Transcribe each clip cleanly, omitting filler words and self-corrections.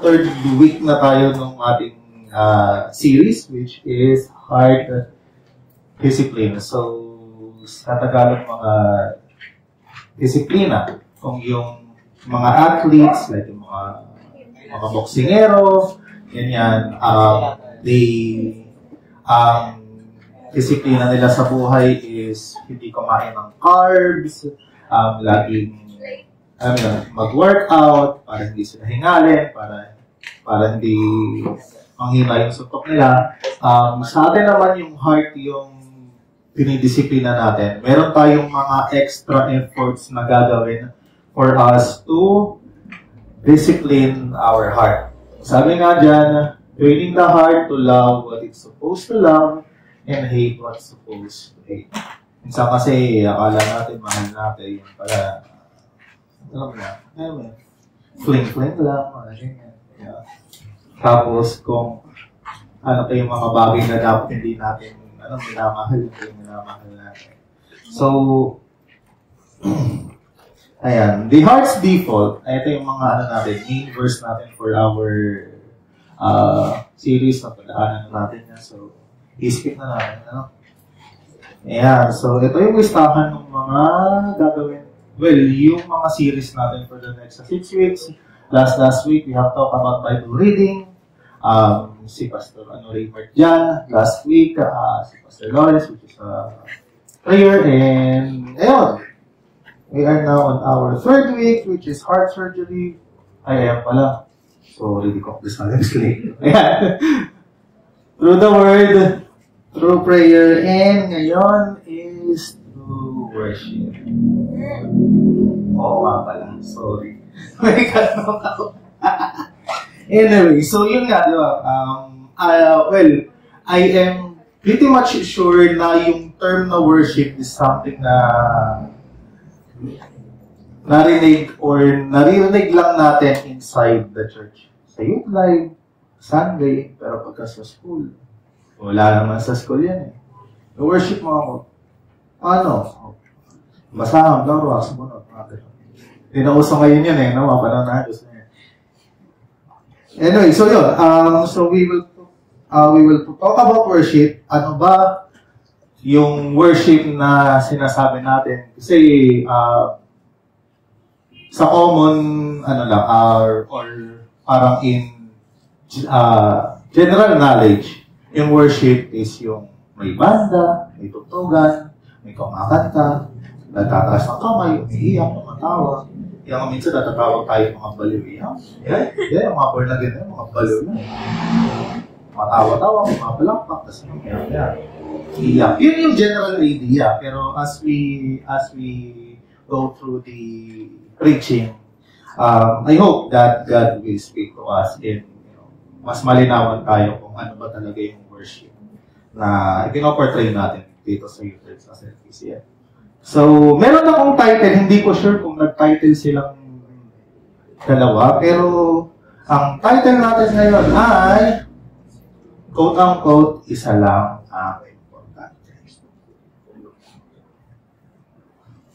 third week na tayo ng ating series, which is Heart Discipline. So, sa Tagalog, mga disiplina. Kung yung mga athletes, like yung mga boksingero, ganyan, disiplina nila sa buhay is hindi kumain ng carbs, laging mag-workout para hindi sila hingalin, para hindi manghina yung suntok nila. Sa atin naman yung heart, yung dinidisiplina natin. Meron tayong mga extra efforts na gagawin for us to discipline our heart. Sabi nga dyan, training the heart to love what it's supposed to love and hate what's supposed to hate. Minsan kasi, akala natin, mahal natin, yung pala, fling-fling lang, yeah. Tapos, kung ano pa yung mga bagay na dapat hindi natin, minamahal natin. So, ayan, the heart's default, ito yung mga main verse natin for our series na pagdaanan natin niya. So, i-skip na natin, Ayan, so ito yung listahan ng mga gagawin. Well, yung mga series natin for the next 6 weeks. Last week, we have talked about Bible reading. Si Pastor Raymond dyan. Last week, si Pastor Lawrence, which is prayer. And, ayun. We are now on our third week, which is heart surgery. Ayan pala. So, really complex na explain. Ayan. Through the word, through prayer, and ngayon is through worship. Oo nga pala. Sorry. May katanong ako. Anyway, so yun nga, di ba? Well, I am pretty much sure na yung term na worship is something na naririnig lang natin inside the church. Sa youth life, Sunday, pero pagka sa school, wala naman sa school yan eh. Worship mo ako. Ano? Basahan, gawra, sumunod. Hindi na uso ngayon yan eh, no? Mapanang na halos na yan. Anyway, so yun. So we will talk about worship. Ano ba yung worship na sinasabi natin? Kasi sa common, or parang in general knowledge, yung worship is yung may banda, may tutugan, may kumakanta, natataas ng kamay, umiiyak, tumatawa. Yung minsan natatawag tayo mga baliw. Yeah, mga born again, mga baliw na. Matawa-tawa, mga palakpak, tapos iyak. Yun yung general idea. Pero as we go through the preaching, I hope that God will speak to us and mas malinawan tayo kung ano ba talaga yung worship na ipinoportray natin dito sa YouTube sa service. So, meron akong title, hindi ko sure kung nag-title silang dalawa, pero ang title natin ngayon ay quote-unquote, isa lang ang importante.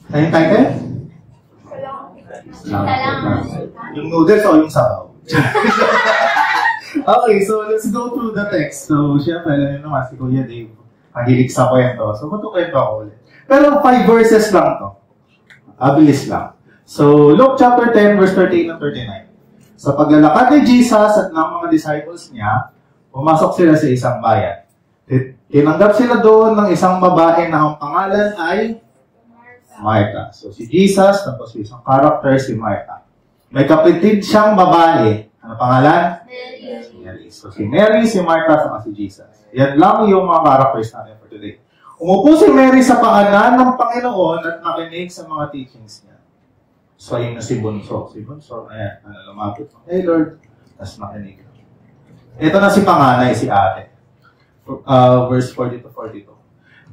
Ano yung title? Isa lang. Yung noodles o yung sabaw? Okay, so let's go through the text. So, syempre, alam nyo naman, si Kuya Dave, mahilig sa kwento. So, matukwento ako ulit. Pero 5 verses lang to. Abilis lang. So, Luke chapter 10, verse 38 and 39. Sa paglalakad ni Jesus at ng mga disciples niya, pumasok sila sa isang bayan. Tinanggap sila doon ng isang babae na ang pangalan ay Martha. So, si Jesus, tapos isang character, si Martha. May kapatid siyang babae. Ano pangalan? Mary. So, si Mary, si Martha, saka si Jesus. Yan lang yung mga characters natin for today. Umupo si Mary sa paanan ng Panginoon at nakinig sa mga teachings niya. So, ayun na si Bunso. Si Bunso, ayan, lumapit. Hey, Lord. Tapos nakinig. Ito na si panganay, si ate. Verse 40 to 42.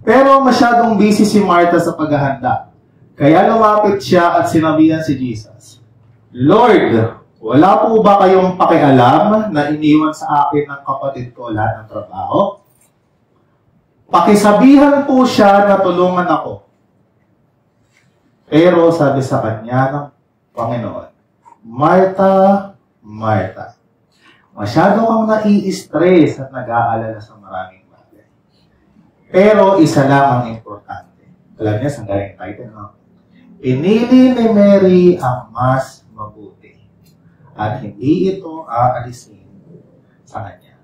Pero masyadong busy si Martha sa paghahanda. Kaya lumapit siya at sinabihan si Jesus, Lord, wala po ba kayong pakialam na iniwan sa akin ng kapatid ko lahat ng trabaho? Pakisabihan po siya na tulungan ako. Pero sabi sa kanya ng Panginoon, Martha, Martha, Masyado kang nai-stress at nag-aalala sa maraming bagay. Pero isa lang ang importante. Alam niya, saan galing title, no? Pinili ni Mary ang mas mabuti at hindi ito aalisin sa kanya.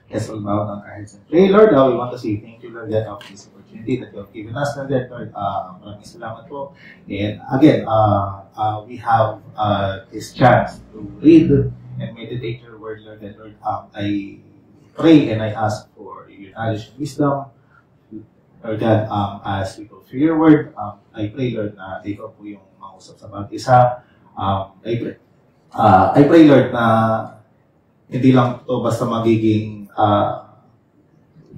Yes, all bow down our heads and pray. Lord, we want to say thank you, Lord, God, for this opportunity that you have given us, Lord, Lord. Maraming salamat po. And again, we have this chance to read and meditate your word, Lord, and Lord, I pray and I ask for your knowledge and wisdom, Lord God, as we go through your word. I pray, Lord, na ikaw po yung mausap sa bawat isa. I pray, Lord, na hindi lang ito basta magiging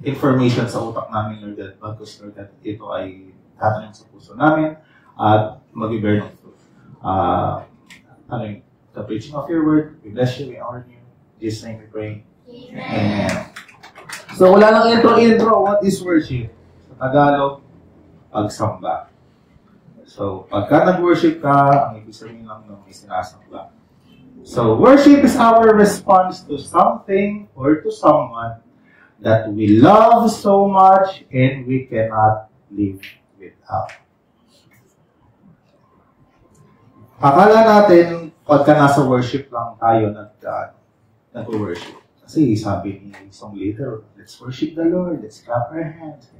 information sa utak namin, Lord God, because, Lord God, ito ay tatanong sa puso namin at mag-bear ng fruit. The preaching of your word, we bless you, we honor you. In Jesus' name we pray. Amen. So, wala lang intro. What is worship? Sa Tagalog, pagsamba. So, pagka nag-worship ka, ang ibig sabihin lang nung may sinasamba. So, worship is our response to something or to someone that we love so much and we cannot live without. Akala natin, pagka nasa worship lang tayo nag-worship. Kasi sabi ni song leader, let's worship the Lord, let's clap our hands.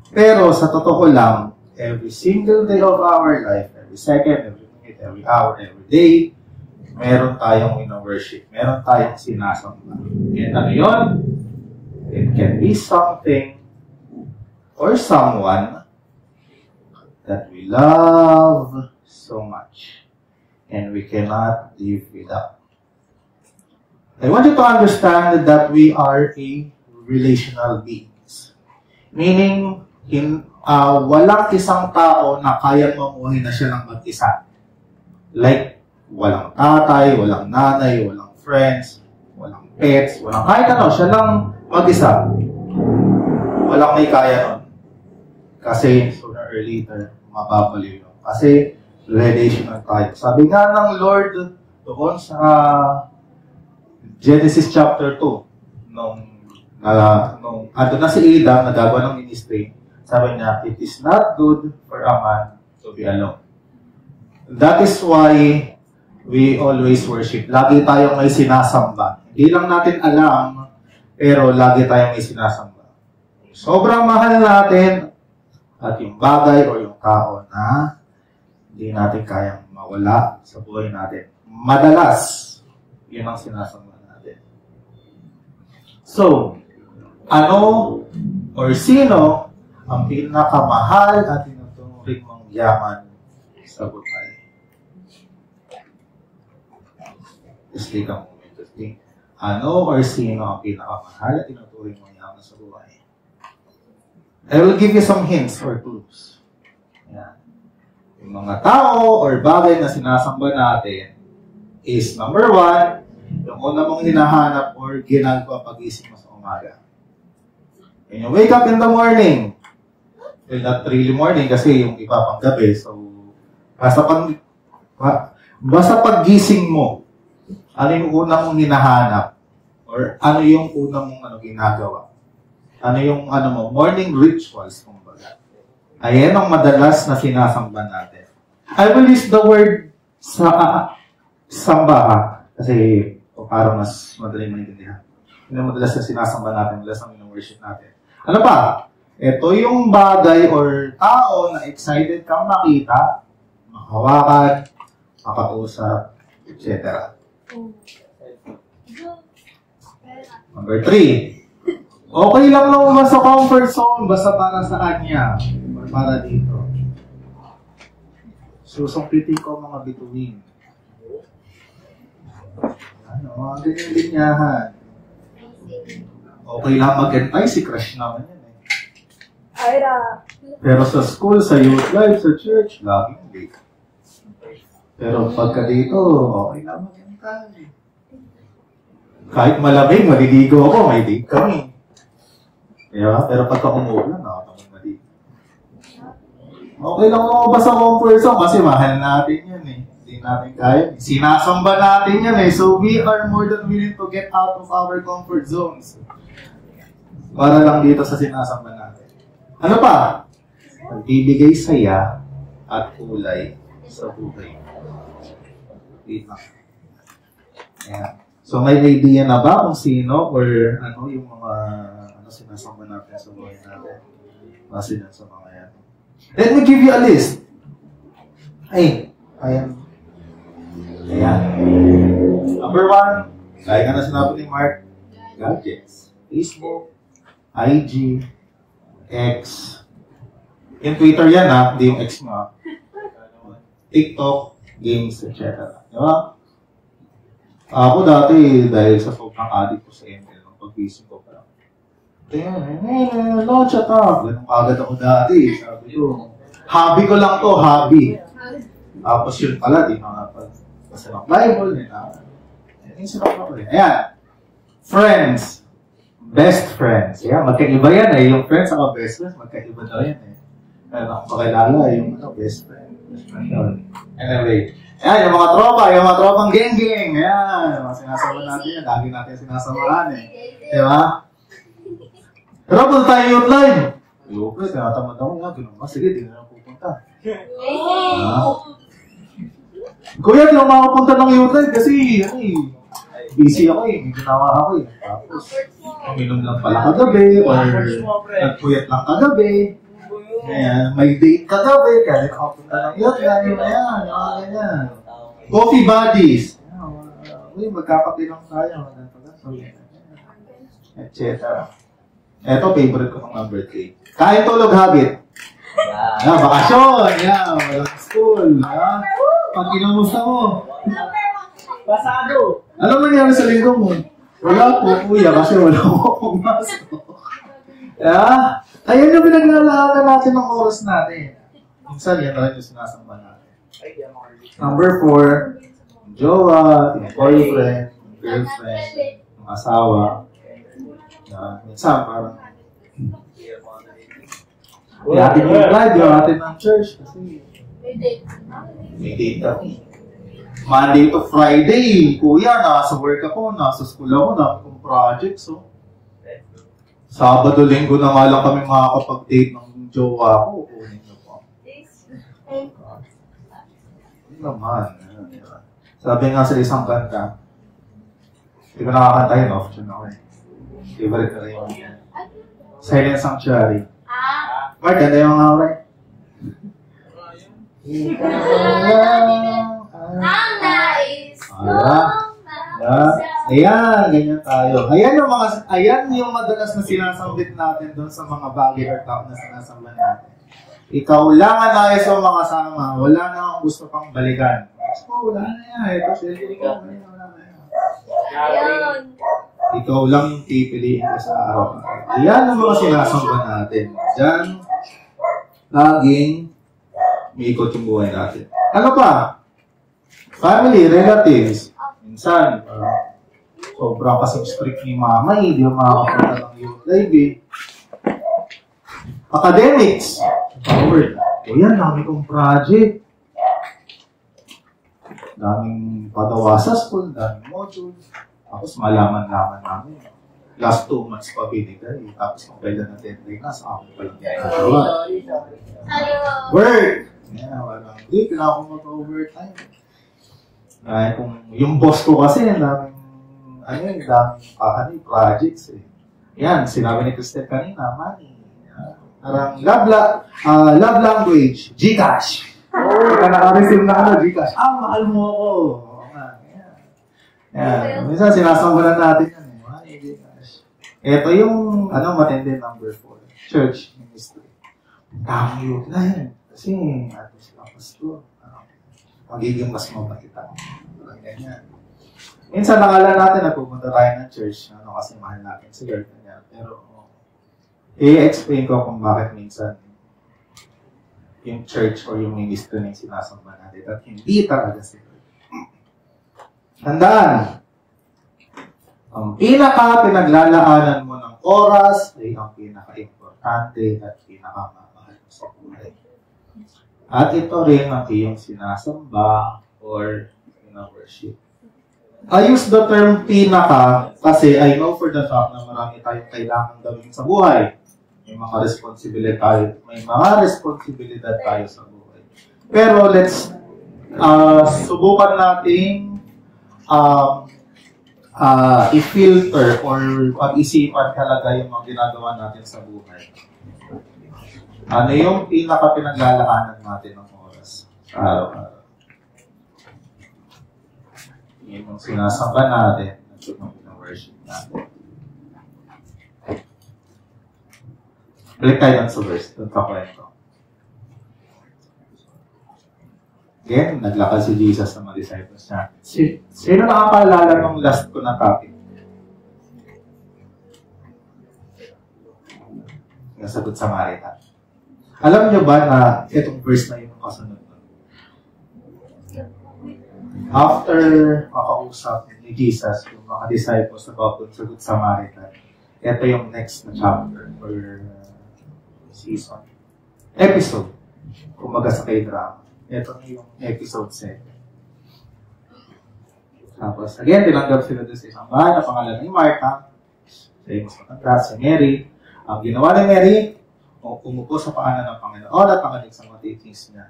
Pero sa totoo lang, every single day of our life, every second, every minute, every hour, every day, meron tayong worship, meron tayong sinasamba. And ano yun? It can be something or someone that we love so much and we cannot live without. I want you to understand that we are a relational beings. Meaning, walang isang tao na kayang mamuhay na siya lang mag-isa. Like, walang tatay, walang nanay, walang friends, walang pets, walang kahit ano, siya lang mag-isa. Walang may kaya nun. Kasi sooner or later, mababaliw yun. Kasi relational tayo. Sabi nga ng Lord doon sa Genesis chapter 2, nung ando na si Adam, nagagawa ng ministry, sabi niya, it is not good for a man to be alone. That is why we always worship. Lagi tayong may sinasamba. Hindi lang natin alam, pero lagi tayong may sinasamba. Sobrang mahal natin at yung bagay o yung tao na hindi natin kayang mawala sa buhay natin. Madalas, yun ang sinasamba natin. So, ano or sino ang pinakamahal at tinuturing mong yaman sa buhay? Just take a moment to think. Ano or sino ang pinakamahal at tinuturing mong yaman sa buhay? I will give you some hints or clues. Yan. Yung mga tao or bagay na sinasamba natin is number 1, yung una mong hinahanap or ginagawa pag-isip mo sa umaga. When you wake up in the morning, well, not really morning kasi yung iba pang gabi, so basta pag-gising mo, ano yung una mong hinahanap? Or ano yung una mong ginagawa? Ano yung morning rituals, kumbaga. Ayan ang madalas na sinasamba natin. I will use the word samba kasi parang mas madaling maintindihan. Yung madalas na sinasamba natin, madalas na worship natin. Ano pa? Ito yung bagay or tao na excited kang makita, makahawakan, makausap, etc. Number 3. Okay lang naman sa comfort zone, basta para sa kanya or para dito. Susungkitin ko mga bituin. Mga ganyan-ganyahan. Okay lang mag-entay, si crush naman yan eh. Pero sa school, sa youth life, sa church, laging late. Pero pagka dito, okay lang mag-entay. Kahit malamig, maliligo ako, may date kami. Yeah, pero pagka umuulan, nakatawag maligo. Okay lang ako ba sa comfort zone kasi mahal natin yun eh. Hindi natin kaya. Sinasamba natin yan eh. So we are more than willing to get out of our comfort zones. Para lang dito sa sinasamba natin. Ano pa? Nagbibigay saya at kulay sa buhay. Dito. Ayan. So may idea na ba kung sino or ano yung mga sinasamba natin sa buhay natin? Base dyan sa mga yan. Let me give you a list. Ay, ayan. Ayan. Number 1, kaya ka na sinabi ni Mark, gadgets. Facebook, IG, X. Yung Twitter yan ha, hindi yung X mo ha. TikTok, games, etc. Diba? Ako dati, dahil sa sobrang addict ko sa ML, pag-busy ko pa lang. Launch attack. Ganun kagad ako dati. Sabi ko, hobby ko lang to, hobby. Tapos yun pala, di nakapag-basa ng Bible, yung sinap ako rin. Ayan. Friends. Best friends. Ayan, magkaiba yan eh. Yung friends saka best friends, magkaiba daw yan eh. Ayan, ako pakilala yung best friend. Best friend daw. Anyway. Ayan, yung mga tropa, yung mga tropang geng-geng. Ayan, mga sinasama natin yan. Lagi natin sinasamahan eh. Diba? Pero punta tayo yung live. Okay, tinatamad ako nga. Ganun ba? Sige, di na lang pupunta. Kuya, di ako makapunta ng YouTube kasi busy ako eh. May ginawa ako eh. Tapos, uminom lang pala kagabi or nagpuyat lang kagabi. Ayan, may date kagabi kaya nakapunta ng YouTube. Ayan, ganyan. Coffee buddies. Uy, magkakape lang tayo. Etc. Ito, favorite ko ng number 3. Kain, tulog, habit. Ayan, bakasyon. Ayan, walang school. Ayan. Pag kinumusta mo. Pasado. Ano nangyari sa linggo mo? Wala po, kuya, kasi wala ko pumasok. Yeah. Ayan yung pinaglalaanan natin ng oras natin. Minsan, yan rin yung sinasamba natin. Number 4, jowa, yung boyfriend, yung girlfriend, yung asawa. Minsan, parang yatin yung live, yatin ng church kasi may date kami. Monday to Friday, kuya, nasa work ako, nasa school ako, nasa projects. So. Sabado, linggo na nga lang kami makakapag-date ng jowa ko. Kunin nyo po. Hindi naman. Sabi nga sa isang kanta, hindi ko nakakanta yun, off-tune ako eh. Favorite na rin yung Silent Sanctuary. Mark, ganda yung mga away. Ang nais Ayan, ganyan tayo. Ayan yung madalas na sinasambit natin doon sa mga bagay or tao na sinasamba natin. Ikaw lang ang nais mo makasama. Wala na akong gusto pang balikan. So, wala na yan. Ito siya. Wala na yan. Ikaw lang yung pipiliin ko sa araw. Ayan ang mga sinasamba natin. Diyan, laging may ikot yung buhay natin. Ano pa? Family, relatives. Minsan, sobrang kasing strict ni mama, hindi mo makakapunta ng youth live eh. Academics. Powered. O yan, dami kong project. Daming patawa sa school, daming module. Tapos malaman-laman namin. Last 2 months pa binigay. Tapos kung kailan na deadline na, sa akin pa lang ginagawa. Work! Yeah, walang. Hindi, kailangan ko mag-overtime. Kung yung boss ko kasi, daming projects eh. Yan, sinabi ni Christine kanina, money. Parang love language, Gcash. Kaya naka-receive na Gcash. Mahal mo ako. Yan. Minsan sinasambalan natin yan eh. Money, Gcash. Ito yung, matindi number 4. Church ministry. Dami yun na yan. Kasi, ato sila pastor. Magiging mas mabait ako. Ganyan. Minsan nakala natin na pupunta tayo ng church, kasi mahal natin si girlfriend niya. Pero, i-explain ko kung bakit minsan yung church or yung ministry na yung sinasamba natin at hindi talaga si Lord. Tandaan, ang pinaka-pinaglalaanan mo ng oras ay ang pinaka-importante at pinaka-mamahal mo sa buhay. At ito rin ang iyong sinasamba or worship. I use the term pinaka kasi I know for the fact na marami tayong kailangan gawin sa buhay. May mga responsibilidad tayo sa buhay. Pero let's subukan nating i-filter or pag-isipan talaga yung mga ginagawa natin sa buhay. Ano yung pinaka-pinaglalaanan natin ng oras sa araw-araw? Yung sinasamba natin, yung worship natin. Balik tayo sa verse, doon pa kwento. Again, naglakad si Jesus sa mga disciples niya. Sino nakapaalala ng last ko na topic? Yung sagot sa Marita. Alam niyo ba na itong verse na yun ang kasunod? After makausap ni Jesus yung mga disciples about dun sa Good Samaritan, ito yung next na chapter or season. Episode. Kumaga sa K-drama. Ito na yung episode 7. Tapos, again, tinanggap sila doon sa isang bahay na pangalan ni Martha. Siya yung mas matanda, si Mary. Ang ginawa ni Mary, umupo sa paanan ng Panginoon at nakinig sa mga teachings niya.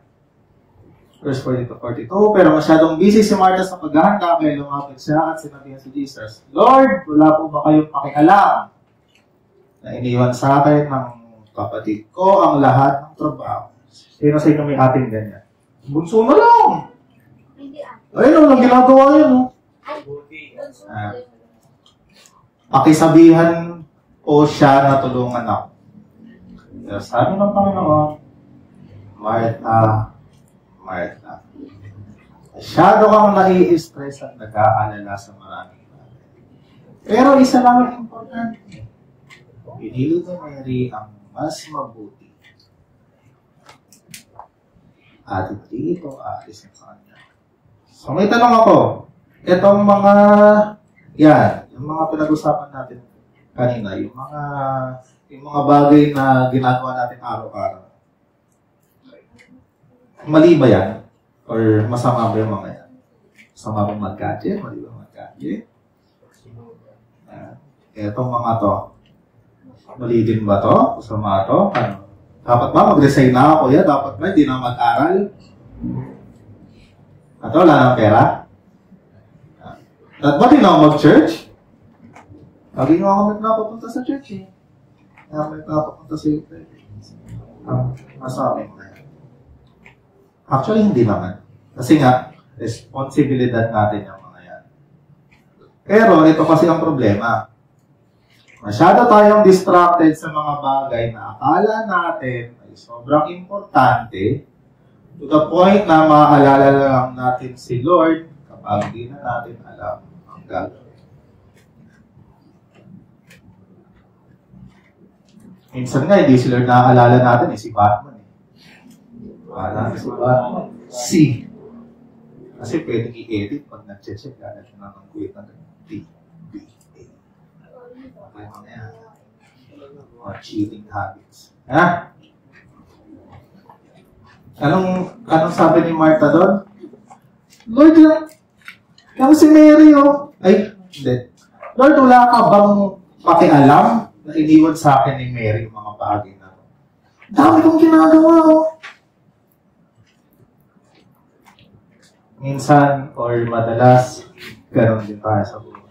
Verse 40-42, pero masyadong busy si Martha sa paghahanda kaya lumapit siya at sinabihan si Jesus, Lord, wala po ba kayong pakialam na iniwan sa akin ng kapatid ko ang lahat ng trabaho? Sino sa inyo may ating ganyan? Bunso na lang! Ayun, ang ginagawa yun. Pakisabihan po siya na tulungan ako. Pero sabi ng Panginoon, Martha, masyado kang nai-stress at nag-aalala sa maraming bagay. Pero isa lang ang importante. Pinili ni Mary ang mas mabuti. At hindi ito aalis sa kanya. So may tanong ako, itong mga, yung mga pinag-usapan natin kanina, yung mga bagay na ginagawa natin araw-araw. Mali ba yan? Or masama ba yung mga yan? Masama ba mag-gadget? Mali ba mag-gadget? Etong mga to. Mali din ba to? Masama to? Ano? Dapat ba mag-resign na ako? Dapat ba hindi na mag-aral? At wala ng pera? Dapat ba din ako mag-church? Lagi nga ako napapunta sa church eh. Kaya ako napapunta sa iyo. Masabi mo na yan. Actually, hindi naman. Kasi nga, responsibilidad natin yung mga yan. Pero, ito kasi ang problema. Masyado tayong distracted sa mga bagay na akala natin ay sobrang importante to the point na maaalala lang natin si Lord kapag di na natin alam ang gagawin. Minsan nga, hindi si Lord naaalala natin, si Batman. Wala si Batman. Kasi pwedeng i-edit pag nag-check, lalagyan na ng quit na D-B-A. Okay, mamaya. Mga cheating habits. Ha? Anong sabi ni Martha doon? Lord, yung si Mary, ay, hindi. Lord, wala ka bang pakialam na iniwan sa akin ni Mary yung mga bagay na ito? Dami kong ginagawa, Minsan, or madalas, ganoon din tayo sa buhay.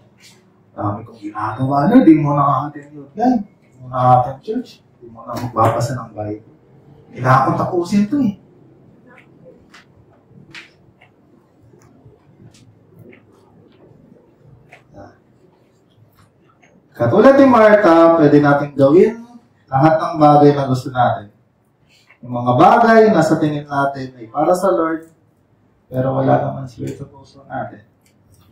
Dami kong ginagawa, di mo naka-attend yun. Yan, di mo naka-attend church. Di mo na magbabasa ng Bible. Kailangan kong tapusin ito eh. Katulad ni Martha, pwede natin gawin lahat ng bagay na gusto natin. Yung mga bagay na sa tingin natin ay para sa Lord, pero wala naman sila sa puso natin.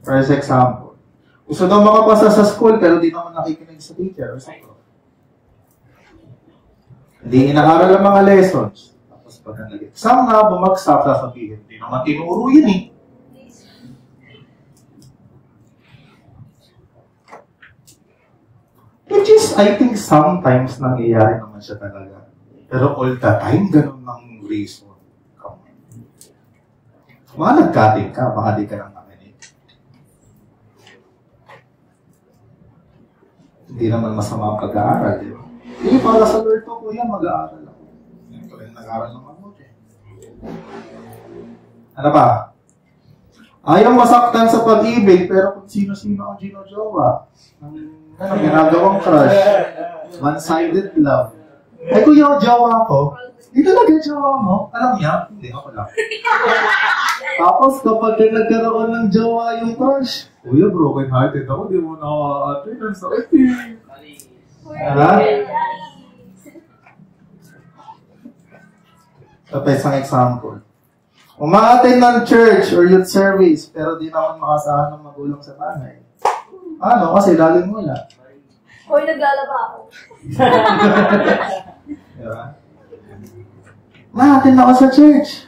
For example, gusto daw makapasa sa school, pero di naman nakikinig sa teacher or sa prof. Hindi inaaral ang mga lessons. Tapos pag nag-exam na, bumagsak, sasabihin, di naman tinuro yun eh. Which is, I think, sometimes nangyayari naman siya talaga. Pero all the time, ganun ng reason. Baka nag-cutting ka, baka di ka lang nakinig. Hindi naman masama ang pag-aaral, di ba? Hindi, para sa Lord ko, kuya, mag-aaral ako. Ito rin nag-aaral ng mabuti. Ano ba? Ayaw masaktan sa pag-ibig, pero kung sino-sino ang ginojowa. Ano, ginagawang crush. One-sided love. Ay, kuya, ang jowa ko. Hindi talaga jowa mo. Alam niya? Hindi, ako lang. Tapos, kapag nagkaroon ng jowa yung crush, kuya, broken hearted ako. Di mo na-attend. Ang sakit eh. Ha? Ito pa isang example. Uma-attend ng church or youth service, pero di naman makasahan ng magulang sa bahay. Ano? Kasi laging wala. Hoy, naglalaba ako. Diba? Ma-attend ako sa church.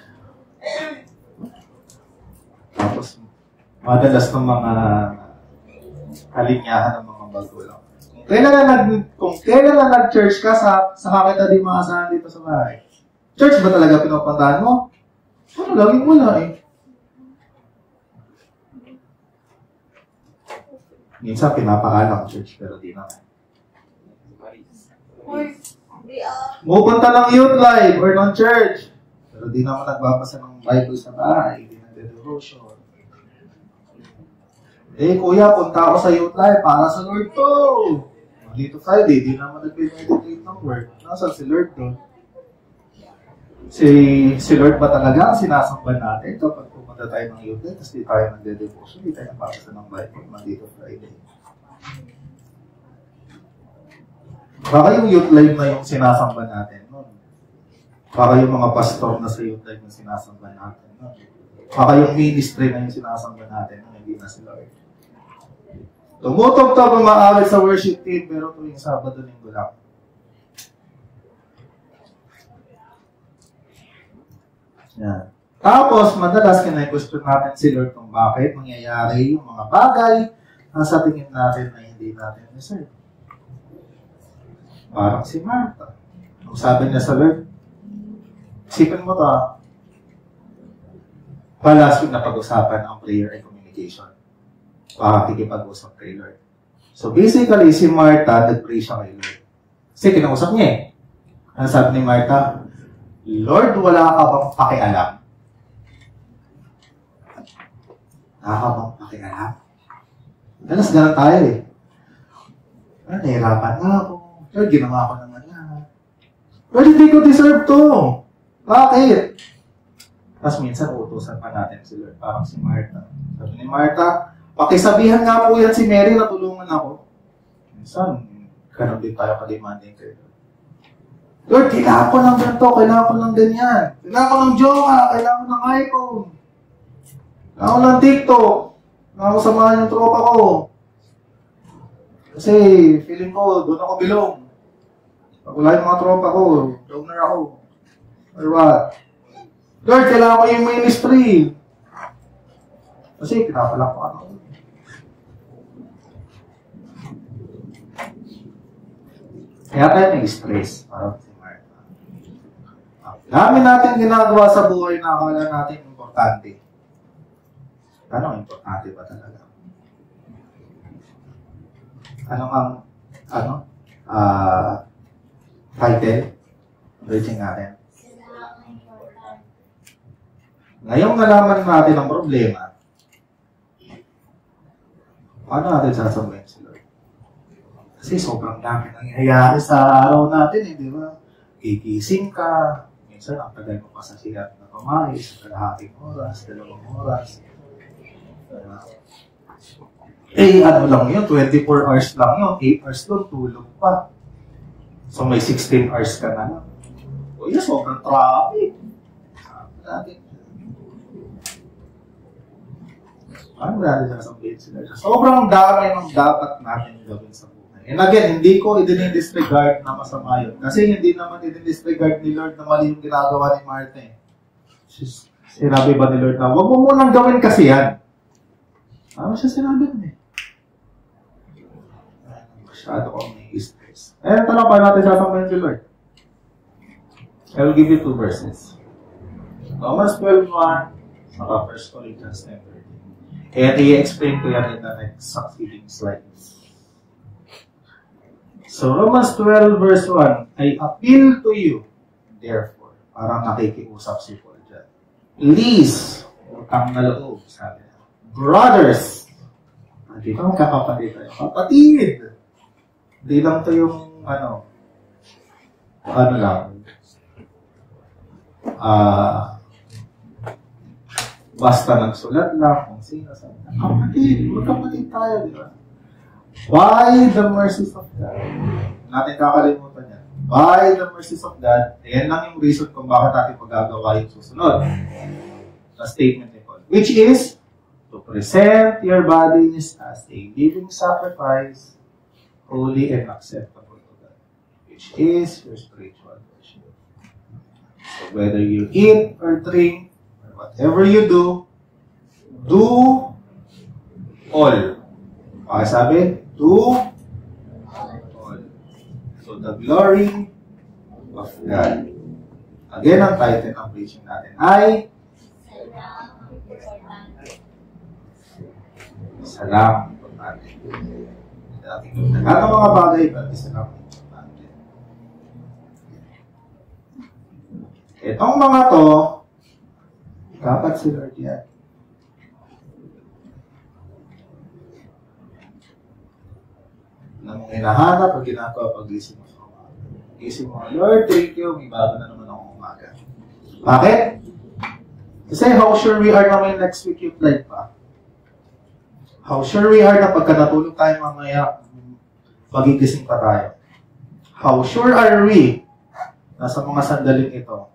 Tapos, madalas ng mga kalinyahan ng mga magulang. Kung kailan na nag-church ka, sa kita di makasahan dito sa bahay. Church ba talaga pinupuntahan mo? Ano, laging wala eh. Minsan pinapaalam ang church pero di naman. Hoy, di Pupunta ng youth life or ng church. Pero di naman nagbabasa ng Bible sa bahay. Di nagde-devotion. Eh, kuya, punta ako sa youth life para sa Lord to. Dito Friday, di naman nagpe-meditate ng word. Nasaan si Lord doon? Si Lord ba talaga ang sinasamba natin kapag pumunta tayo ng youth life, tapos di tayo nagde-devotion, di tayo nababasa ng Bible, dito Friday. Baka yung youth life na yung sinasamba natin nun. Baka yung mga pastor na sa youth life na sinasamba natin nun. Baka yung ministry na yung sinasamba natin nun, hindi na si Lord. Tumutog-tog ang maawit sa worship team, pero tuwing Sabado, Linggo lang. Yan. Tapos, madalas kina-question natin si Lord kung bakit mangyayari yung mga bagay na sa tingin natin na hindi natin deserve. Parang si Martha. Kung sabi niya sa Lord, isipin mo ito palas yung napag-usapan ang prayer and communication. Pakikipag-usap kay Lord. So basically, si Martha, nag-pray siya kay Lord. Kasi kinausap niya eh. Ano sabi ni Martha? Lord, wala ka bang pakialam? Wala ka bang pakialam? Dalas ganun tayo eh. Nahirapan nga ako. Lord, ginawa ko naman yan. Lord, hindi ko deserve to. Bakit? Tapos minsan utusan pa natin si Lord. Parang si Martha. Sabi ni Martha, pakisabihan nga po yan si Mary na tulungan ako. Minsan, ganun din tayo ka-demanding kayo. Lord, kailangan ko ng ganito, kailangan ko ng ganyan. Kailangan ko ng jowa, kailangan ko ng iPhone. Kailangan ko ng TikTok. Kailangan ko samahan yung tropa ko. Kasi feeling ko, doon ako bilong. Pag wala yung mga tropa ko, donor ako. Or what? Lord, kailangan ko yung ministry. Kasi pinapalakpakan ako. Kaya tayo may stress. Parang si Martha. Dami natin ginagawa sa buhay na akala natin importante. Ano importante ba talaga? Title? Reaching natin. Ngayong nalaman natin ang problema, paano natin sasabihin si Lord? Kasi sobrang dami nangyayari sa araw natin, di ba? Gigising ka, minsan ang tagal mo pa sa sigat na kumain, sa kalahating oras, 2 oras. Ano lang yun, 24 hours lang yun, 8 hours doon, tulog pa. So may 16 hours ka na lang. O yun, sobrang traffic. Sabi natin. Ano natin sasabihin sila? Sobrang dami ng dapat natin gawin sa buhay. And again, hindi ko i-disregard na masama yun. Kasi hindi naman i-disregard ni Lord na mali yung ginagawa ni Martha. Sinabi ba ni Lord na, huwag mo munang gawin kasi yan. Ano siya sinabi mo eh? Masyado ko may stress. Eh, tanong pa natin sasabihin si Lord. I will give you 2 verses. Romans 12:1. Saka 1 Corinthians 10:13. Kaya i-explain ko yan in the next succeeding slides. So, Romans 12 verse 1, I appeal to you, therefore, parang nakikiusap si Paul dyan. Please, utang na loob, sabi niya. Brothers, hindi ka magkakapatid tayo. Kapatid! Hindi lang to yung, basta nagsulat lang kung sino sa kapatid, magkapatid tayo, di ba? By the mercies of God. Natin kakalimutan yan. By the mercies of God, ayan lang yung reason kung bakit natin magagawa yung susunod na statement ni Paul. Which is, to present your bodies as a living sacrifice, holy and acceptable to God, which is your spiritual worship. So whether you eat or drink, whatever you do all. Sabi, do all. So the glory of God. Again, ang title ng preaching natin ay Salam importante. Ano mga bagay ba? Salam importante. Itong mga to, dapat si Lord yan. Nang hinahanap pag ginagawa pag-gising mo sa umaga. Gising mo, Lord, thank you, may bago na naman akong umaga. Bakit? Kasi how sure we are na may next week yung flight pa? How sure we are na pagka natulog tayo mamaya, magigising pa tayo? How sure are we na sa mga sandaling ito,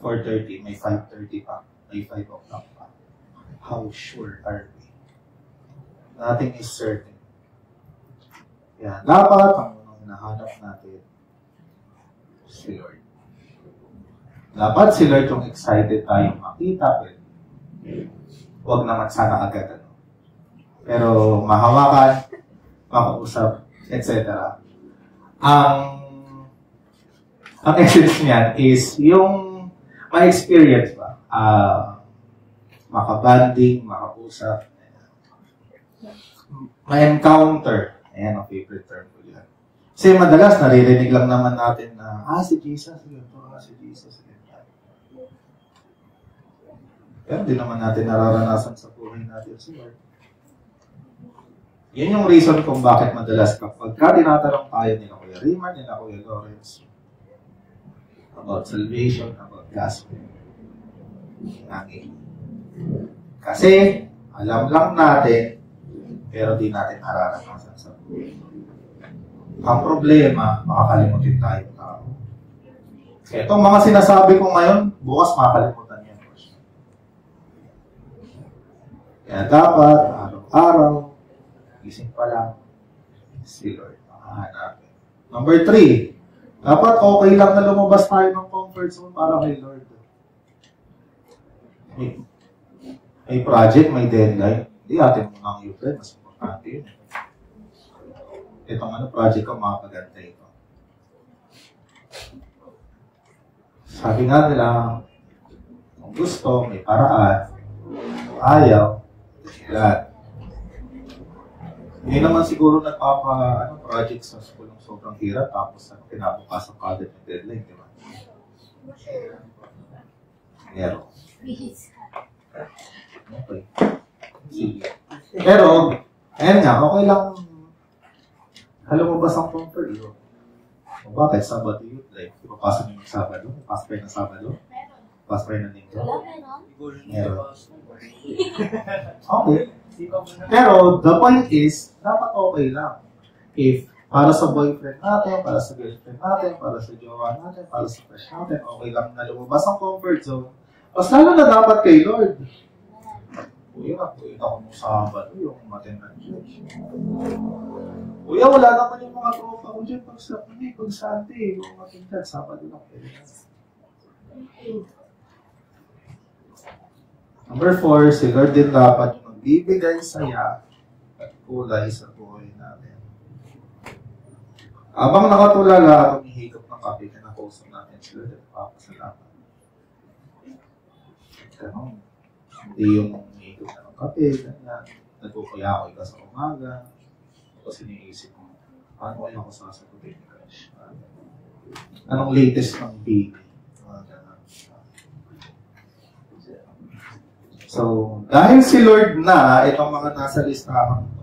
4:30, may 5:30 pa, may 5 o'clock pa. How sure are we? Nothing is certain. Yan. Dapat, ang unang hinahanap natin, si Lord. Dapat si Lord yung excited tayong makita, pero huwag naman sana agad. Pero mahawakan, makausap, etc. Ang essence niyan is yung ma-experience ba? Makabanding, makausap, ma-encounter. Ayan ang favorite term ko yan. Kasi madalas naririnig lang naman natin na, si Jesus, si Jesus, pero di naman natin nararanasan sa buhay natin si Lord. Yan yung reason kung bakit madalas kapag tinatanong tayo nila Kuya Raymond, nila Kuya Lawrence, about salvation, about gospel. Kasi, alam lang natin, pero di natin nararanasan sa buhay. Ang problema, makakalimutin tayo tao. Kaya itong mga sinasabi ko ngayon, bukas makakalimutan yan. Kaya dapat, araw-araw, gising pa lang, si Lord, makahanapin. Number 3, dapat okay lang na lumabas tayo ng comfort zone para kay Lord. May project, may deadline. Hindi atin mo nang yung friend, mas importante yun. Itong project ko, makapaganda ito. Sabi nga nila, kung gusto, may paraan. Kung ayaw, lahat. Hindi naman siguro project sa school ng sobrang hirap, tapos kinabukasan ka agad yung deadline, di ba? Meron. Okay. Sige. Pero, ayan nga, okay lang. Lumabas ang comfort yun. Bakit? Sabado yun. Like, ipapasok nyo ng Sabado? Pasok kayo ng Sabado? Pasok kayo ng Linggo? Meron. Okay. Pero, the point is, dapat okay lang. If, para sa boyfriend natin, para sa girlfriend natin, para sa jowa natin, para sa crush natin, okay lang na lumabas ang comfort zone. Mas lalo na dapat kay Lord. Kuya, ako nung Sabado, yung matendang church. Kuya, wala naman yung mga tropa ko dyan. Pag Sunday, yung matendang Sabado lang. Number 4, si Lord din dapat yung magbibigay saya at kulay sa buhay natin. Habang nakatulala, humihigop ng kape na puso natin, si Lord at papasalamat. Ganun. Hindi yung umiikot na ng kape, ganyan. Nagkukuya-kuy ka sa umaga. Tapos iniisip mo, paano kaya ako sasagutin ni Crush? Anong latest ng baby? So, dahil si Lord na, itong mga nasa listahan to,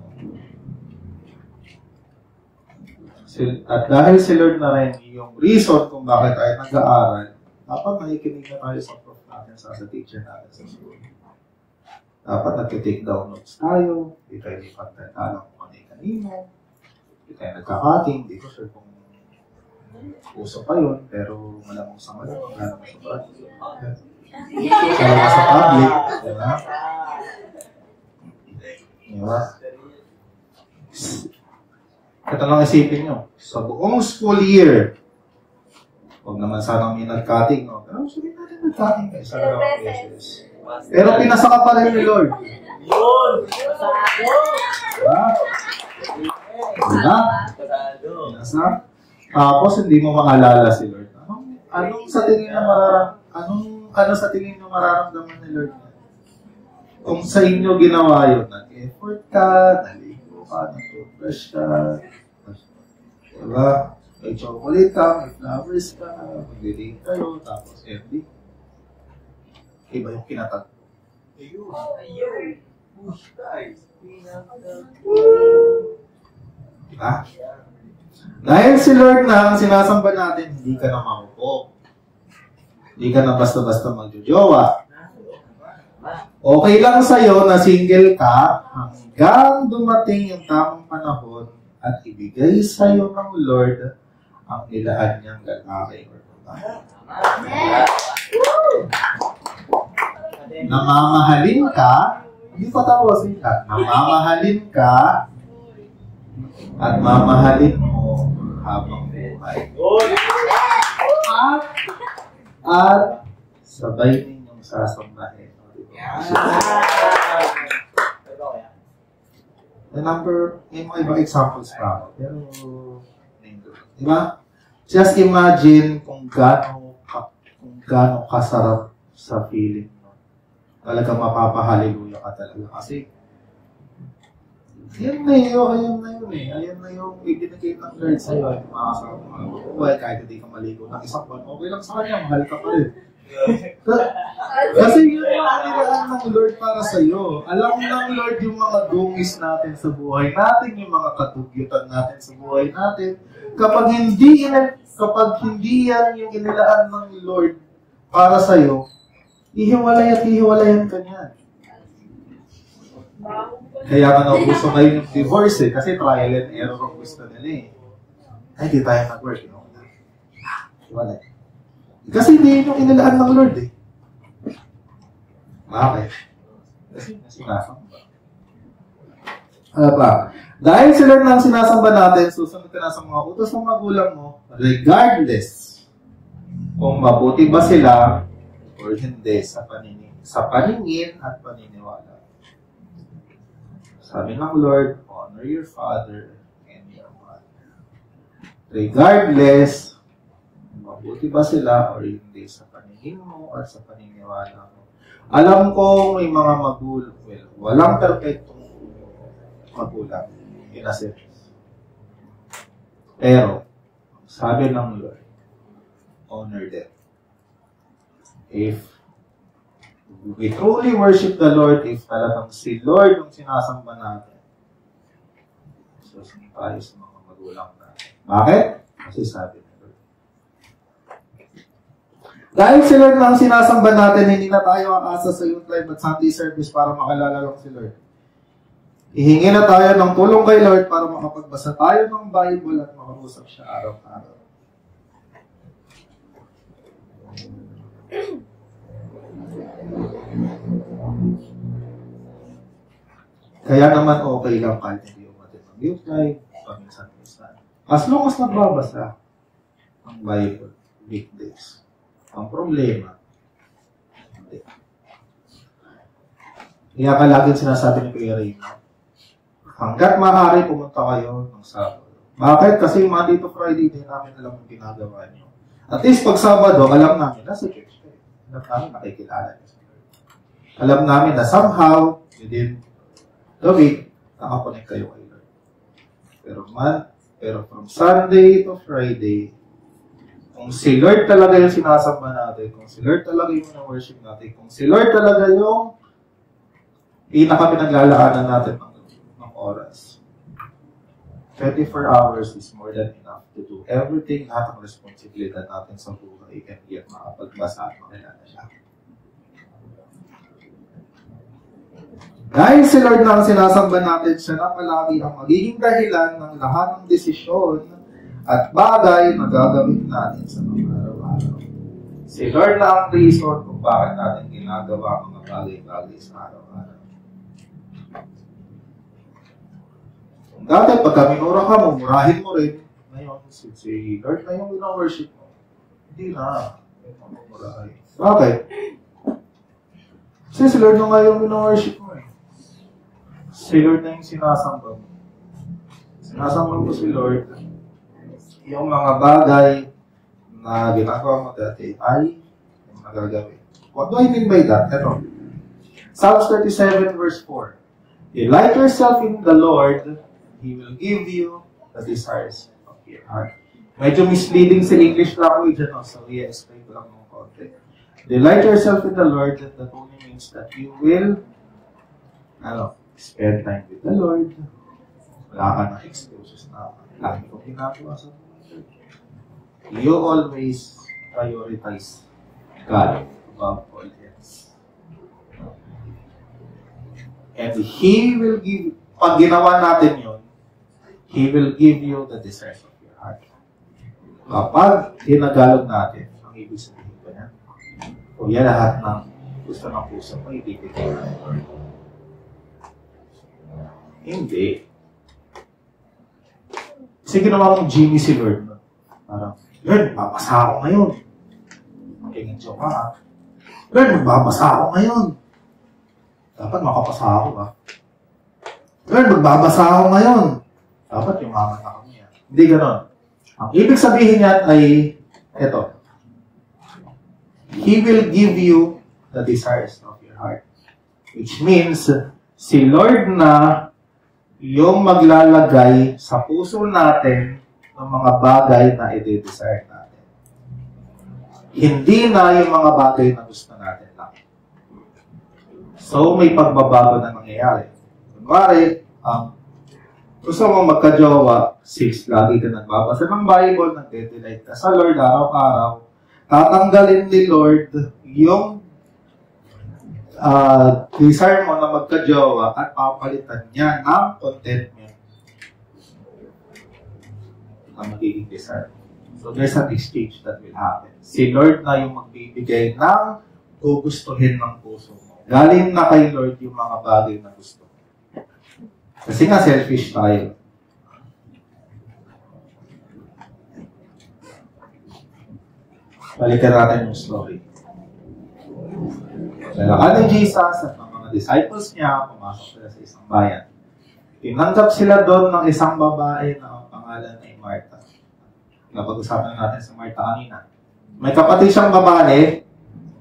at dahil si Lord na rin yung reason kung bakit tayo nag-aaral, dapat nakikinig na tayo sa prof natin, sa teacher natin sa school. Dapat nag-take down notes tayo, hindi tayo ipagtatalang kung kanino, hindi tayo nagkakating, hindi ko sure kung uso pa yun, pero malamang sa malamang, malamang sa practice. Kaya sa public, diba? Diba? Ito lang isipin nyo, sa buong school year, huwag naman sanang may nag-cutting, no? Pero sabihin natin nag-cutting kayo sa lang beses. Pero pinasa ka pa rin ni Lord. Yun! Pasado! Diba? Diba? Pinasa? Tapos hindi mo maalala si Lord. Anong sa tingin na ano sa tingin nyo mararamdaman ni Lord? Kung sa inyo ginawa yun, nag-effort ka, naligo ka, nag-brush ka, diba? May chocolate ka, may flowers ka, mag-date kayo, tapos ending. Iba yung kinatag. Ayun! Push guys! Diba? Dahil si Lord na ang sinasamba natin, hindi ka na makupo. Hindi ka na basta-basta magjojowa. Okay lang sa'yo na single ka hanggang dumating yung tamang panahon at ibigay sa'yo ng Lord ang nilaan niyang lalaki or babae. Namamahalin ka, hindi pa tapos ka, namamahalin ka at mamahalin mo habang buhay. At sabay ninyong sasambahin. May mga ibang examples pa ako. Pero, diba? Just imagine kung gaano kasarap sa feeling mo. Talagang mapapahaliluya ka talaga. Kasi, yan na yun Ayan na yung ibinigay ng Lord sa'yo. Yung mga kasama mo. Well, kahit hindi ka maligo ng isang buwan, okay lang sa kanya, mahal ka pa rin. Kasi yun yung kanilaan ng Lord para sa'yo. Alam ng Lord yung mga dungis natin sa buhay natin, yung mga katugyutan natin sa buhay natin. Kapag hindi yan yung inilaan ng Lord para sa'yo, hihiwalayan ka niyan. Kaya ka naubuso ngayon yung divorce kasi trial and error ang gusto nila eh. Ay, di tayo nag-work. Wala. Kasi hindi yung inilaan ng Lord eh. Bakit? Kasi sinasamba. Ano pa? Dahil si Lord na ang sinasamba natin, susunod ka na sa mga utos ng magulang mo, regardless kung mabuti ba sila or hindi sa paningin at paniniwala. Sabi ng Lord, honor your father and your mother. Regardless mabuti ba sila or hindi sa paningin mo or sa paniniwala mo. Alam ko may mga magulang, walang perfectong magulang in a sense. Pero, sabi ng Lord, honor them. If we truly worship the Lord, if talagang si Lord yung sinasamba natin, susunod tayo sa mga magulang natin. Bakit? Kasi sabi ng Lord. Dahil si Lord na ang sinasamba natin, hindi na tayo aasa sa youth life at Sunday service para makalala lang si Lord. Ihingi na tayo ng tulong kay Lord para makapagbasa tayo ng Bible at makausap siya araw-araw. Kaya naman okay lang kahit hindi umatin ng youth life, paminsan-minsan. As long as nagbabasa ang Bible, weekdays. Ang problema, hindi. Kaya ka laging sinasabi ni Kuya Rayma, hanggat maaari pumunta kayo ng Sabado. Bakit? Kasi Monday to Friday din namin alam yung ginagawa niyo. At least pag Sabado, alam namin, nasa church kayo. Alam namin, nakikilala niyo sa Lord. alam namin na somehow, within the week, nakakonect kayo kay Lord. Pero from Sunday to Friday, kung si Lord talaga yung sinasamba natin, kung si Lord talaga yung worship natin, kung si Lord talaga yung pinaka-pinaglalaanan natin ng oras, 24 hours is more than enough to do everything, lahat ng responsibilidad natin sa buhay, and yet makapagbasa at makilala siya. Dahil si Lord na ang sinasamba natin, siya na palagi ang magiging dahilan ng lahat ng desisyon at bagay na gagawin natin sa mga araw-araw. Si Lord na ang reason kung bakit natin ginagawa ang mga bagay-bagay sa araw-araw. Dati, pagka minura ka, mumurahin mo rin. Ngayon, si Lord na yung worship mo. Hindi na. Mumurahin. Bakit? Kasi si Lord na nga yung worship mo eh. Si Lord na yung sinasamba mo. Sinasamba mo si Lord. Yung mga bagay na ginagawa mo dati ay yung nagagawin. What do I mean by that? Ito. Psalms 37 verse 4. Delight yourself in the Lord, He will give you the desires of your heart. Medyo misleading sa English language, so i-explain ko lang ng konti. Delight yourself in the Lord, that only means that you will spend time with the Lord. Wala ka ng excuses na lagi kong ginagawa sa buhay. You always prioritize God above all else. And He will give, pag ginawa natin yun, He will give you the desires of your heart. Kapag tinagalog natin, ang ibig sabihin ko yan, o yan lahat ng gusto ng puso mo, ibibigay ng Lord. Hindi. Kasi ginawa mong Jimmy si Lord. Parang, Lord, magbabasa ako ngayon. Magiging joke ka. Lord, magbabasa ako ngayon. Dapat makapasa ako ba? Lord, magbabasa ako ngayon. Dapat yumaman na kami yan. Hindi ganon. Ang ibig sabihin niyan ay, eto. He will give you the desires of your heart. Which means, si Lord na yung maglalagay sa puso natin ng mga bagay na i-desire natin. Hindi na yung mga bagay na gusto natin lang. So, may pagbabago na nangyayari. Kunwari, gusto mong magka-jowa, 6, lagi ka nagbabasa ng Bible, nagde-delight ka sa Lord araw-araw, tatanggalin ni Lord yung desire mo na magka-jowa at papalitan niya ng contentment na magiging desire. So there's an exchange that will happen. Si Lord na yung magbibigay ng gugustuhin ng puso mo. Galing na kay Lord yung mga bagay na gusto. Kasi nga selfish tayo. Balikan natin yung story. Nalakad ni Jesus at ng mga disciples niya, pumasok sila sa isang bayan. Tinanggap sila doon ng isang babae na ang pangalan ay Martha. Napag-usapan natin sa Martha kanina. May kapatid siyang babae,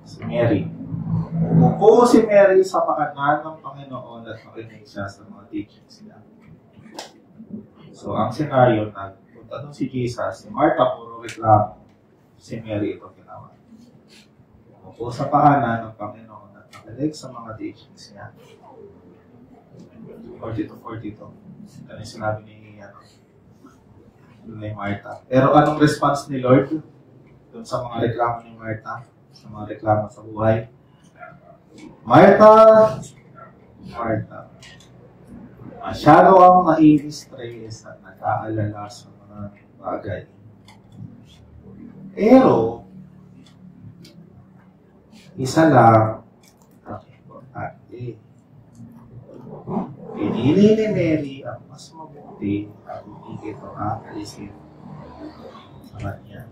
si Mary. Umupo si Mary sa pakanan ng Panginoon at makinig siya sa mga teachings niya. So, ang senaryo, nagpunta doon si Jesus, si Martha, puro reklamo. Si Mary ito ginawa. Umupo sa pakanan ng Panginoon at makinig sa mga teachings niya. 42. Ito yung sinabi ni Martha. Pero anong response ni Lord doon sa mga reklamo ni Martha? Sa mga reklamo sa buhay? Martha, masyado ang nai-stress at nag-aalala sa mga bagay. Pero, isa lang ang importante. Pinili ni Mary ang mas mabuti at hindi ito aalisin sa kanya.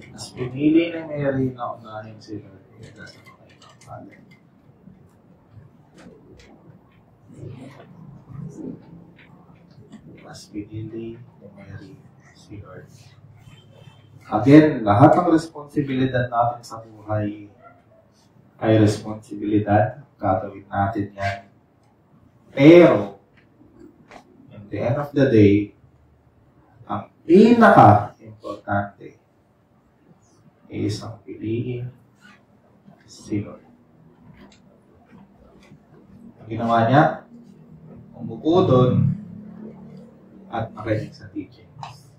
Mas pinili ni Mary na unahin sila sa mga mas pinili ni Mary si Lord. Again, lahat ng responsibilidad natin sa buhay May responsibilidad. Gagawin natin yan. Pero, in the end of the day, ang pinaka-importante is ang piliin si Lord. Ang ginawa niya, umupo doon at makinig sa teachings.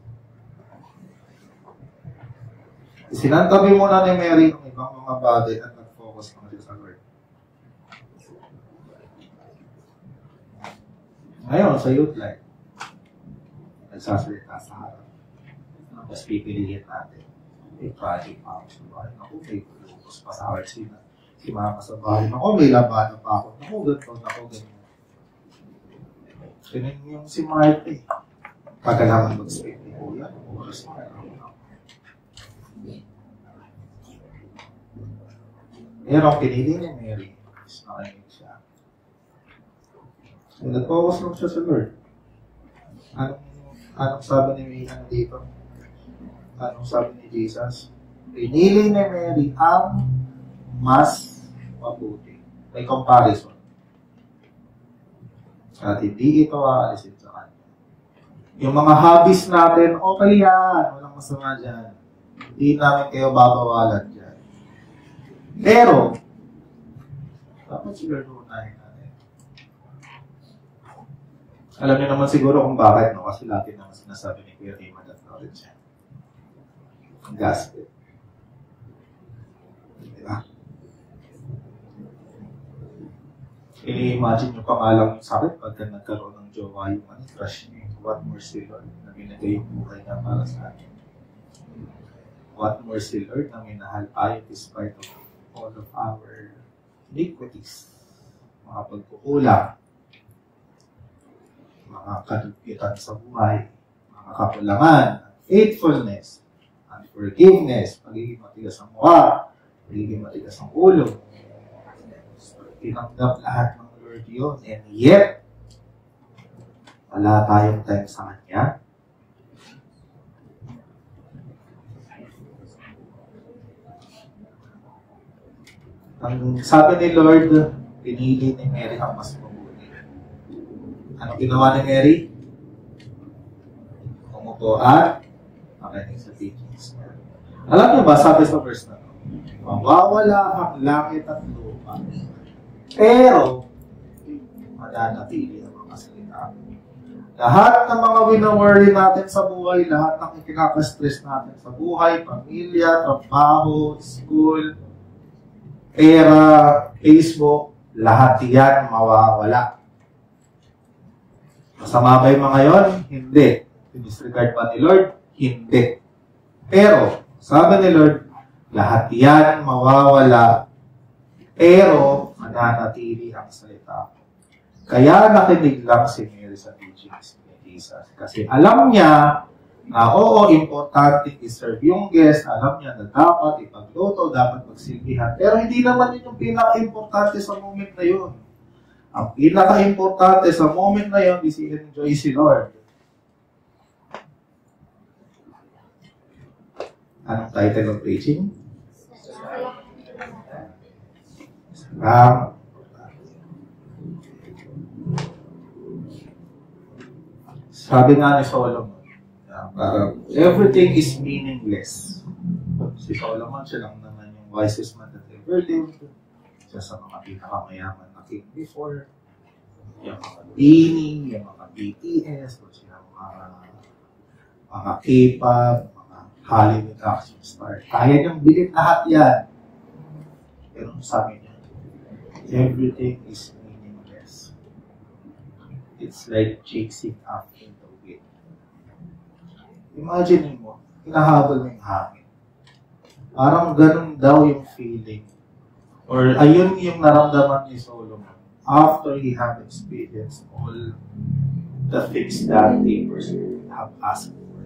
Sinantabi muna ni Mary ng ibang mga bagay at nag-focus naman siya sa Lord. Ngayon, sa youth life, nagsasalita sa harap. Tapos pipiliin natin. May project pa ako sa bahay. Ako, may lupos pa sa akin si mama sa bahay. Ako, may labanan pa ako. Ako, ganito. Ganun yung si Martha eh. Pagkalaman mag-speak ni Kuya, oras na ako. Pero ang pinili ni Mary is nakinig siya. So, nag-focus lang siya sa Lord. Anong sabi ni dito? Anong sabi ni Jesus? Pinili ni Mary ang mas mabuti. May comparison. At hindi ito aalisin sa kanya. Yung mga hobbies natin, okay yan. Walang masama dyan. Hindi namin kayo babawalan dyan. Pero, dapat siguro unahin natin. Alam niyo naman siguro kung bakit, no? Kasi lagi naman sinasabi ni Kuya Raymond at knowledge yan. Ang gasket. Diba? I-imagine nyo pa nga lang yung sakit pagka nagkaroon ng jowa yung crush niya. What more si Lord na binigay yung buhay niya para sa atin. What more si Lord na minahal tayo despite of all of our iniquities, mga pagkukulang, mga kadugitan sa buhay, mga kakulangan, faithfulness, unforgiveness, pagiging matigas ang mukha, pagiging matigas ang ulo. Tinanggap lahat ng Lord yun. And yet, wala tayong time sa Kanya. Ang sabi ni Lord, pinili ni Mary ang mas mabuti. Ano ginawa ni Mary? Umupo at makinig sa teachings niya. Alam niyo ba, sabi sa verse na ito, mawawala ang langit at lupa. Pero, mananatili ang mga salita. Lahat ng mga wina-worry natin sa buhay, lahat ng ikinaka-stress natin sa buhay, pamilya, trabaho, school, pera, Facebook, lahat yan mawawala. Masama ba yung mga yon? Hindi. Disregard ba ni Lord? Hindi. Pero, sabi ni Lord, lahat yan mawawala, pero mananatili ang salita. Kaya nakinig lang si Mary sa teachings ni Jesus. Kasi alam niya na oo, importante i-serve yung guest. Alam niya na dapat ipagluto, dapat magsilbihan. Pero hindi naman yun yung pinaka-importante sa moment na yun. Ang pinaka-importante sa moment na yun is i-enjoy si Lord. Anong title of preaching? Sabi nga ni Solomon, parang everything is meaningless. Si Solomon, siya lang naman yung wisest man that ever lived. Siya sa mga pinakamayaman na king before. Yung mga Beanie, yung mga BTS, o siya mga K-pop, mga Hollywood action star. Kaya niyang bilhin lahat yan. Pero sabi niya, everything is meaningless. It's like chasing after the wind. Imagine mo, hinahabol mo yung hangin. Parang ganun daw yung feeling. Or ayun yung naramdaman ni Solomon after he have experienced all the things that neighbors have asked for.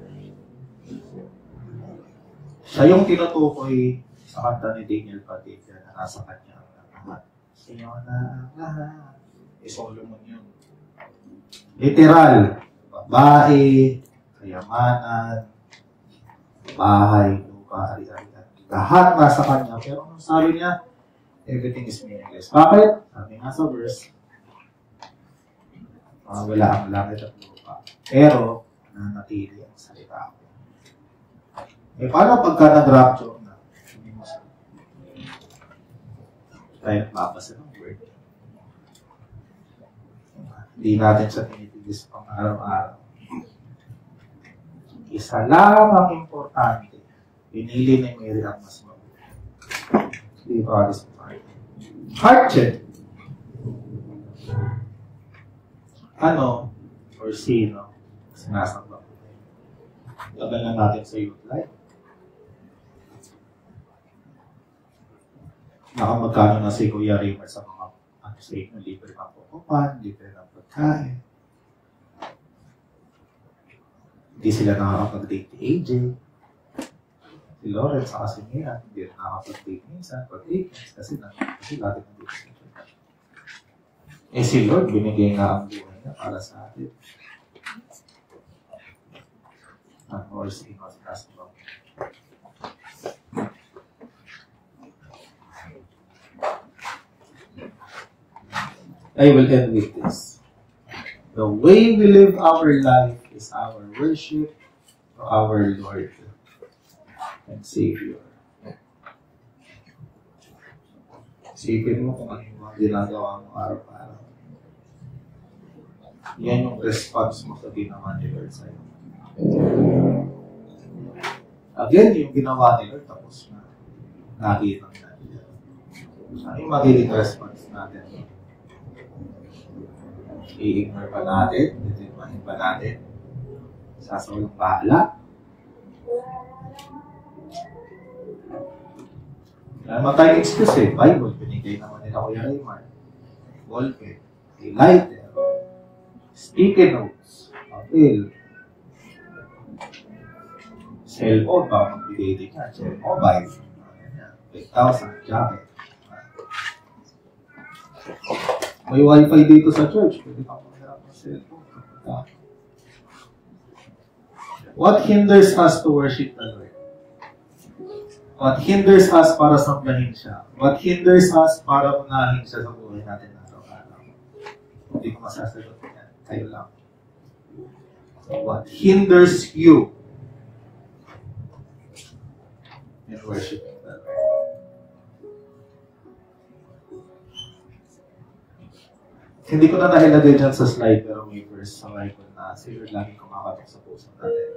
Siya yung tinutukoy sa kanta ni Daniel Padilla na nasa kanya ang lahat. Sa'yo na ang lahat. Solomon yun. Literal, babae, kayamanan, bahay, lupa, ari-ari. Lahat nasa kanya. Pero ang sabi niya, everything is meaningless. Bakit? Sabi nga sa verse, wala ang langit at lupa. Pero, nanatili ang salita ko. Eh, paano pagka nag-rapture na? Hindi mo sabi. Tayo mabasa ng word. Hindi natin siya tinitigis pang araw-araw. Isa lang ang importante. Pinili ni Mary ang mas mabuti. Hindi ba alis mo tayo? Heart check. Ano or sino sinasamba ko? Tagal na natin sa youth life. Nakamagkano na si Kuya Raymond sa mga sa inyo, libre ng pukupan, libre ng pagkain. Hindi sila nakakapag-date ni AJ. Si Lawrence sa kasi niya, hindi rin nakakapag-date minsan, pag-weekends, kasi lagi ng date siya. Eh si Lord, binigay nga ang buhay niya para sa atin. Or si Inos Nasbang. I will end with this. The way we live our life is our worship to our Lord and Savior. Isipin mo kung ano yung mga ginagawa mo araw-araw. Yan yung response mo sa ginawa ni Lord sa'yo. Again, yung ginawa ni Lord, tapos na. Nakita natin. Ano yung magiging response natin? I-ignore ba natin? Ditimahin ba natin? Sasawalang bahala? Wala naman tayong excuse eh. Bible, binigay naman nila Kuya Raymond. Ballpen, lighter, sticky notes, papel, cellphone, baka magbigay din yan. Mobile, 8,000, jacket. May wifi dito sa church. Pwede ka magharap ng cellphone. What hinders us to worship the Lord? What hinders us para sambahin siya? What hinders us para unahin siya sa buhay natin araw-araw? Hindi ko masasagot yan. Kayo lang. What hinders you in worshiping the Lord? Hindi ko na nahilagay dyan sa slide, pero may verse sa Bible na si Lord laging kumakatok sa puso natin.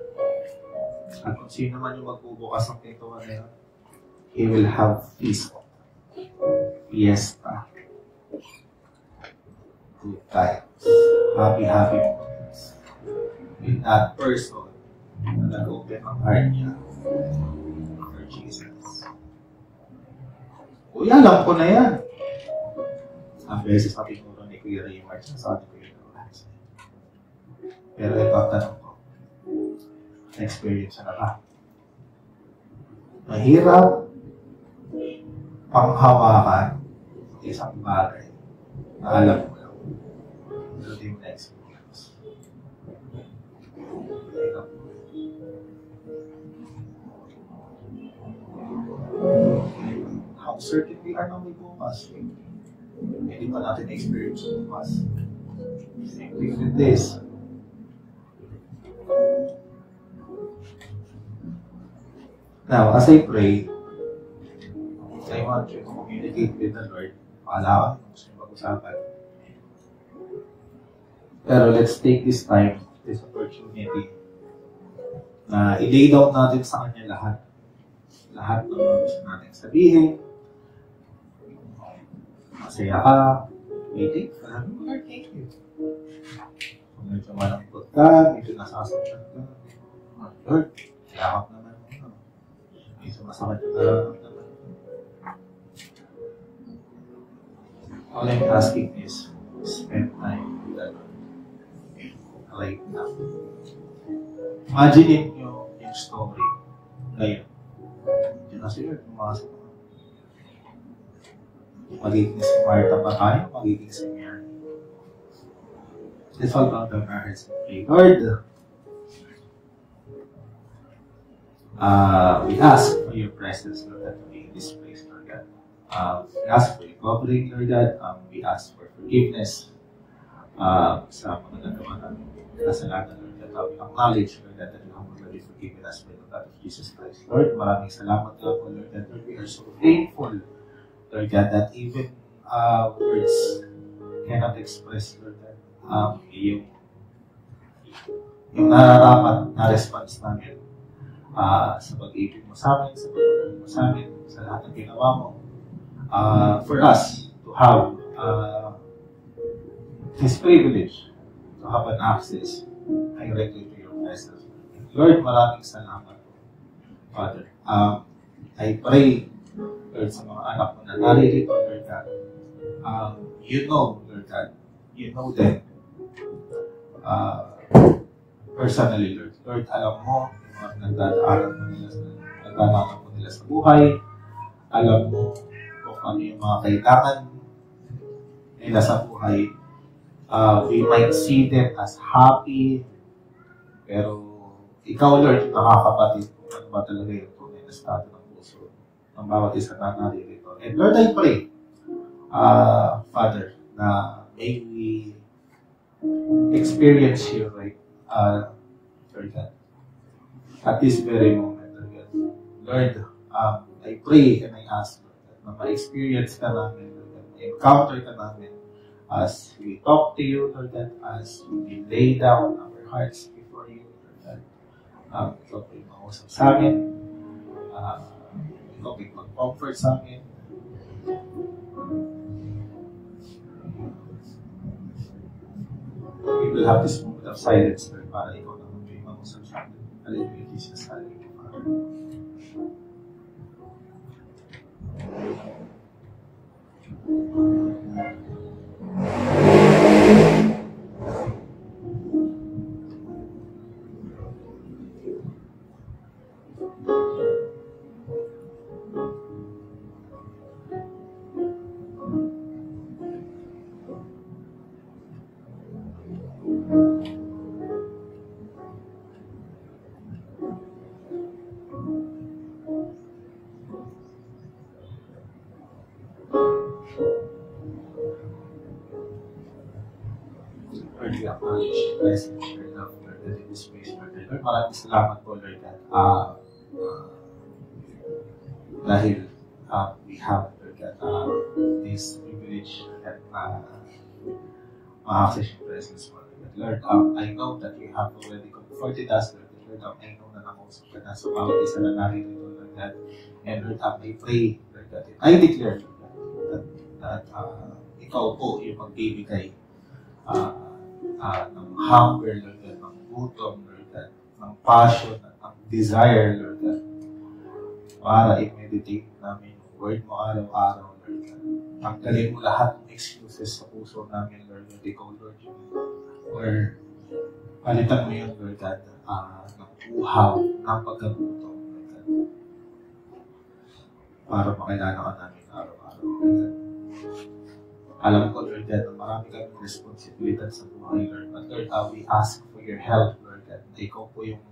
At kung sino man yung magbubukas ng pintuan na yun, he will have feast, fiesta, good times, happy moments with that person na nag-open ang heart niya for Jesus. Kuya, alam ko na yan. Ang beses na tinuro ni Kuya Raymond sa ating Kuya Lawrence. Pero ito ang tanong ko. Na-experience na ba? Mahirap panghawakan isang bagay na alam mo lang. Pero di mo na-experience. Mahirap. How certain we are na may bukas. Hindi pa natin experience bukas. Same thing with this. Now, as I pray, I want you to communicate with the Lord. Pakala kung gusto niyo mag-usapan. Pero let's take this time, this opportunity, na i-lay down natin sa Kanya lahat. Lahat ng mga gusto natin sabihin. Masaya ka, waiting ka, Lord, thank you. Kung medyo malambot ka, medyo nasasaktan ka, Lord, yakap naman mo. Medyo masakit ka naman. All I'm asking is, spend time with the Lord. Right now. Imagine nyo yung story. Ngayon. Diyan na sila, pumasok. Magiging si Martha ba tayo? Magiging si Mary. Let's all bow down our heads and pray. Lord, we ask for your presence, Lord, that we in this place, Lord God. We ask for your covering, Lord God. We ask for forgiveness sa mga nagawa namin kasalanan, Lord God. We acknowledge, Lord God, that you have already forgiven us by the blood of Jesus Christ. Lord, maraming salamat nga po, Lord God. Lord, we are so thankful, Lord God, that even words cannot express, Lord God, yung nararapat na response namin sa pag-ibig mo sa amin, sa pag-ibig mo sa amin, sa lahat ng ginawa mo. For us to have this privilege to have an access directly to your presence. Lord, maraming salamat, Father. I pray, Lord, sa mga anak mo na naririto, Lord God. You know, Lord God, you know them personally, Lord. Lord, alam mo yung mga nagdadaanan mo nila sa buhay. Alam mo kung ano yung mga kailangan nila sa buhay. We might see them as happy, pero ikaw, Lord, yung nakakapatid kung ano ba talaga yung tunay na estado ng puso ng bawat isa na naririto. And Lord, I pray, Father, na may we experience you, right, Lord God, at this very moment, Lord God. Lord, I pray and I ask, Lord God, na ma-experience ka namin, Lord God, ma-encounter ka namin as we talk to you, Lord God, as we lay down our hearts before you, Lord God. Ikaw po yung mausap sa amin. Ikaw po yung mag-comfort sa amin. We will have this moment of silence, Lord, para ikaw naman po yung mausap sa amin. Hallelujah, Jesus. Hallelujah, Father. Lord, we acknowledge your blessings, your love, Lord, that in this place, Lord. Lord, maraming salamat po, Lord, that dahil we have, Lord, that this privilege that ma-access your presence, Lord. Lord, I know that you have already comforted us, Lord. Lord, I know na nakausap ka na sa bawat isa na narito, Lord, that, and Lord, I pray, Lord, that I declare, Lord, that ikaw po yung magbibigay ng hunger, Lord God, ng gutom, Lord God, ng passion, ng desire, Lord God, para i-meditate namin yung word mo araw-araw, Lord God. Tanggalin mo lahat ng excuses sa puso namin, Lord God. Ikaw, Lord, or palitan mo yun, Lord God, ng uhaw, ng pagkagutom, Lord God, para makilala ka namin araw-araw, Lord God. Alam ko, Lord God, na marami kami responsibilidad sa buhay, Lord. But Lord, we ask for your help, Lord God. Ikaw po yung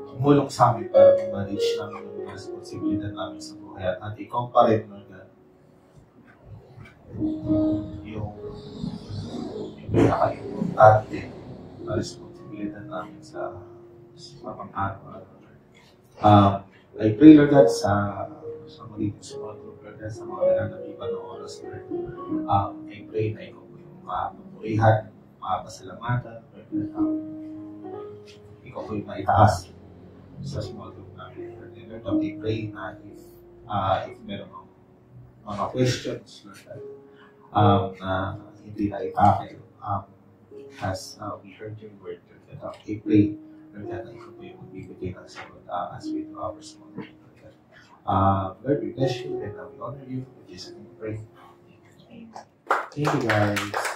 tumulong sa amin para ma-manage namin yung responsibilidad namin sa buhay. At ikaw pa rin, Lord God, yung pinaka-importante na responsibilidad namin sa pang-araw-araw, Lord. I pray, Lord God, sa magiging small group, Lord God, sa mga nananagipan ng oras, Lord. I pray na ikaw po yung mapapurihan, mapasalamatan, Lord God. Ikaw po yung maitaas sa small group namin, Lord. And Lord, I pray na if meron mga questions, Lord God, na hindi na itakil, as we heard your word, Lord God, I pray, Lord God, na ikaw po yung magbibigay ng sagot as we do our small group. Lord, we bless you and we honor you. In Jesus' name we pray. Thank you, guys.